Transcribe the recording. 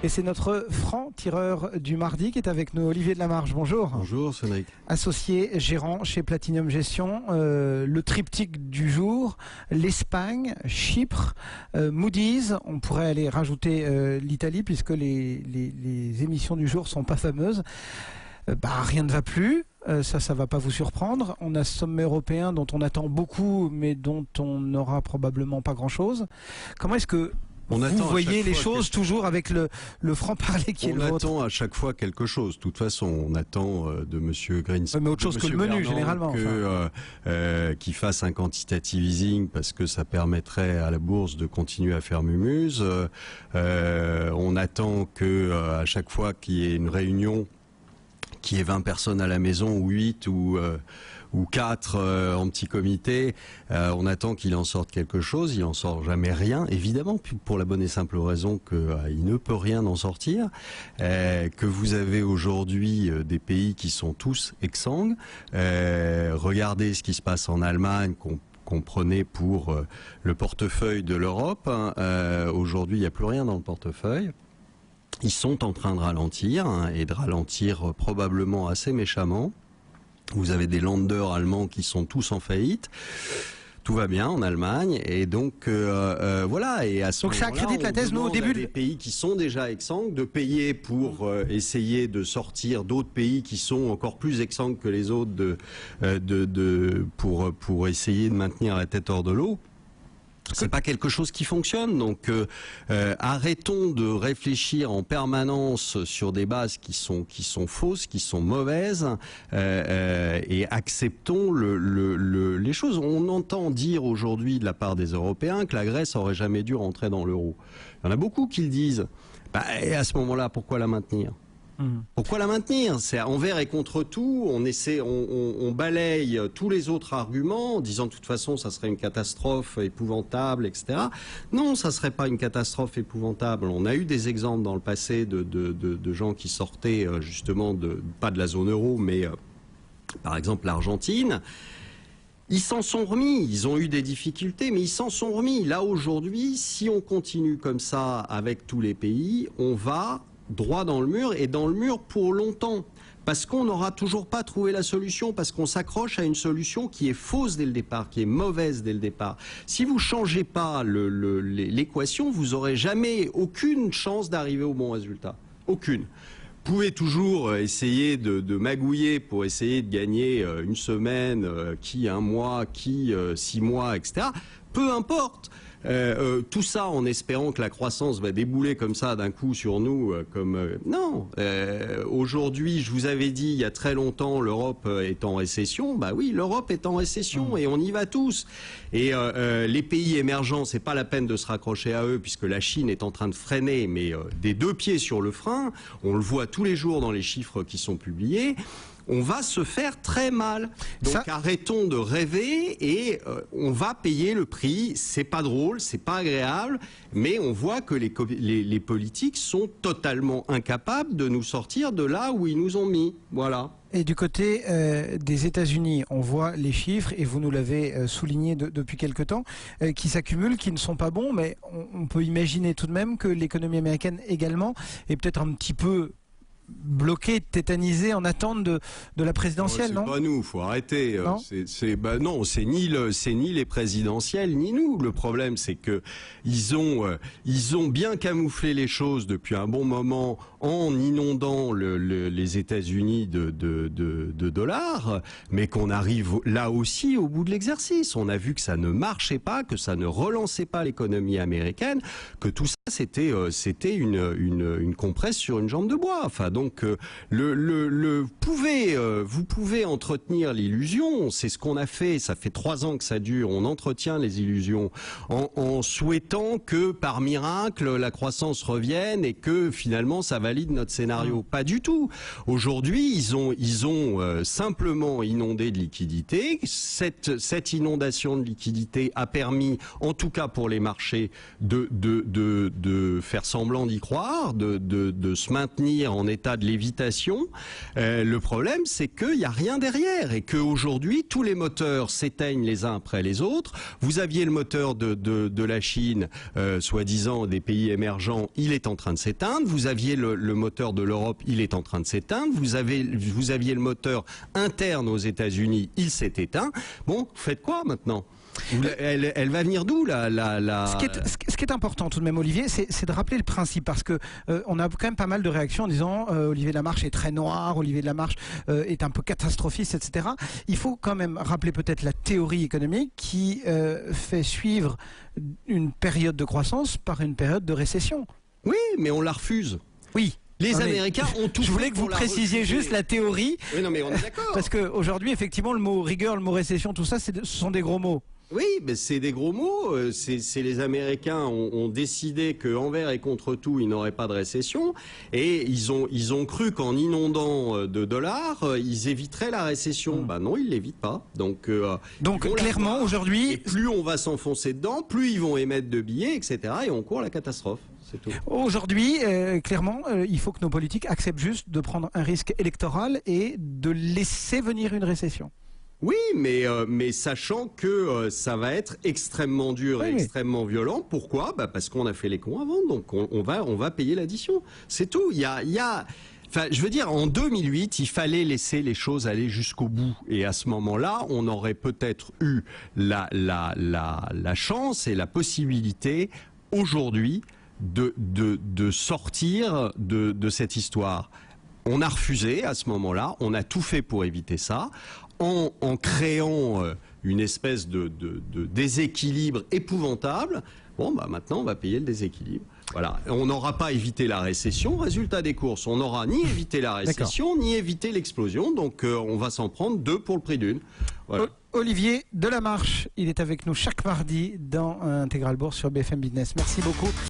Et c'est notre franc-tireur du mardi qui est avec nous, Olivier Delamarche. Bonjour. Bonjour Cédric. Associé gérant chez Platinum Gestion. Le triptyque du jour, l'Espagne, Chypre, Moody's. On pourrait aller rajouter l'Italie puisque les émissions du jour sont pas fameuses. Rien ne va plus. Ça va pas vous surprendre. On a ce sommet européen dont on attend beaucoup, mais dont on n'aura probablement pas grand-chose. Comment est-ce que vous voyez les choses toujours avec le franc-parler qui est le vôtre? On attend à chaque fois quelque chose. De toute façon, on attend de Monsieur Greenspan, mais autre chose que le menu, généralement. Qu'il fasse un quantitative easing parce que ça permettrait à la bourse de continuer à faire mumuse. On attend que à chaque fois qu'il y ait une réunion, qui est 20 personnes à la maison, ou 8, ou 4 en petit comité, on attend qu'il en sorte quelque chose. Il en sort jamais rien, évidemment, pour la bonne et simple raison qu'il ne peut rien en sortir, que vous avez aujourd'hui des pays qui sont tous exsangues. Regardez ce qui se passe en Allemagne, qu'on prenait pour le portefeuille de l'Europe. Aujourd'hui, il n'y a plus rien dans le portefeuille. Ils sont en train de ralentir, et de ralentir probablement assez méchamment. Vous avez des Länder allemands qui sont tous en faillite. Tout va bien en Allemagne, et donc voilà. Et à ce donc ça accrédite la thèse, nous, au début. Des pays qui sont déjà exsangues de payer pour essayer de sortir d'autres pays qui sont encore plus exsangues que les autres pour essayer de maintenir la tête hors de l'eau. C'est pas quelque chose qui fonctionne, donc arrêtons de réfléchir en permanence sur des bases qui sont fausses, qui sont mauvaises, et acceptons les choses. On entend dire aujourd'hui de la part des Européens que la Grèce aurait jamais dû rentrer dans l'euro. Il y en a beaucoup qui le disent. Et à ce moment-là, pourquoi la maintenir ? Pourquoi la maintenir? C'est envers et contre tout. On balaye tous les autres arguments en disant de toute façon ça serait une catastrophe épouvantable, etc. Non, ça serait pas une catastrophe épouvantable. On a eu des exemples dans le passé de gens qui sortaient justement pas de la zone euro, mais par exemple l'Argentine. Ils s'en sont remis, ils ont eu des difficultés, mais ils s'en sont remis. Là aujourd'hui, si on continue comme ça avec tous les pays, on va droit dans le mur, et dans le mur pour longtemps, parce qu'on n'aura toujours pas trouvé la solution, parce qu'on s'accroche à une solution qui est fausse dès le départ, qui est mauvaise dès le départ. Si vous changez pas l'équation, vous aurez jamais aucune chance d'arriver au bon résultat. Aucune. Vous pouvez toujours essayer de magouiller pour essayer de gagner une semaine, qui un mois, qui 6 mois, etc. Peu importe. Tout ça en espérant que la croissance va débouler comme ça d'un coup sur nous, non. Aujourd'hui, je vous avais dit il y a très longtemps, l'Europe est en récession. Bah oui, l'Europe est en récession et on y va tous. Et les pays émergents, c'est pas la peine de se raccrocher à eux puisque la Chine est en train de freiner, mais des 2 pieds sur le frein. On le voit tous les jours dans les chiffres qui sont publiés. On va se faire très mal. Donc arrêtons de rêver et on va payer le prix. C'est pas drôle, c'est pas agréable, mais on voit que les politiques sont totalement incapables de nous sortir de là où ils nous ont mis. Voilà. Et du côté des États-Unis, on voit les chiffres, et vous nous l'avez souligné depuis quelque temps, qui s'accumulent, qui ne sont pas bons, mais on peut imaginer tout de même que l'économie américaine également est peut-être un petit peu bloqué, tétanisé en attente de la présidentielle, non? C'est pas nous, faut arrêter. Non, c'est ni les présidentielles ni nous. Le problème, c'est que ils ont bien camouflé les choses depuis un bon moment en inondant les États-Unis de dollars, mais qu'on arrive là aussi au bout de l'exercice. On a vu que ça ne marchait pas, que ça ne relançait pas l'économie américaine, que tout ça c'était une compresse sur une jambe de bois. Enfin, donc vous pouvez entretenir l'illusion. C'est ce qu'on a fait. Ça fait 3 ans que ça dure. On entretient les illusions en souhaitant que par miracle la croissance revienne et que finalement ça valide notre scénario. Pas du tout. Aujourd'hui, ils ont simplement inondé de liquidités. Cette inondation de liquidités a permis, en tout cas pour les marchés, de de faire semblant d'y croire, de se maintenir en état de lévitation. Le problème, c'est qu'il n'y a rien derrière et qu'aujourd'hui, tous les moteurs s'éteignent les uns après les autres. Vous aviez le moteur de la Chine, soi-disant des pays émergents, il est en train de s'éteindre. Vous aviez le moteur de l'Europe, il est en train de s'éteindre. Vous aviez le moteur interne aux États-Unis, il s'est éteint. Bon, vous faites quoi maintenant ? Elle va venir d'où Ce qui est important tout de même, Olivier, c'est de rappeler le principe, parce que on a quand même pas mal de réactions en disant Olivier Lamarche est très noir, Olivier Lamarche est un peu catastrophiste, etc. Il faut quand même rappeler peut-être la théorie économique qui fait suivre une période de croissance par une période de récession. Oui, mais on la refuse. Oui. Les Américains ont tout fait. Je voulais que vous précisiez juste la théorie. Oui, non, mais on est d'accord. Parce qu'aujourd'hui, effectivement, le mot rigueur, le mot récession, tout ça, ce sont des gros mots. Oui, mais c'est des gros mots. C'est les Américains ont décidé qu'envers et contre tout, il n'y aurait pas de récession. Et ils ont cru qu'en inondant de dollars, ils éviteraient la récession. Ben non, ils ne l'évitent pas. Donc clairement, aujourd'hui... Plus on va s'enfoncer dedans, plus ils vont émettre de billets, etc. Et on court la catastrophe. Aujourd'hui, clairement, il faut que nos politiques acceptent juste de prendre un risque électoral et de laisser venir une récession. Oui, mais sachant que ça va être extrêmement dur et extrêmement violent. Pourquoi ? Parce qu'on a fait les cons avant, donc on va payer l'addition. C'est tout. Enfin, je veux dire, en 2008, il fallait laisser les choses aller jusqu'au bout. Et à ce moment-là, on aurait peut-être eu la chance et la possibilité, aujourd'hui, de sortir de cette histoire. On a refusé à ce moment-là, on a tout fait pour éviter ça, en créant une espèce de déséquilibre épouvantable. Bon, bah maintenant, on va payer le déséquilibre. Voilà, on n'aura pas évité la récession. Résultat des courses, on n'aura ni évité la récession, ni évité l'explosion. Donc, on va s'en prendre 2 pour le prix d'une. Voilà. Olivier Delamarche, il est avec nous chaque mardi dans Intégral Bourse sur BFM Business. Merci beaucoup.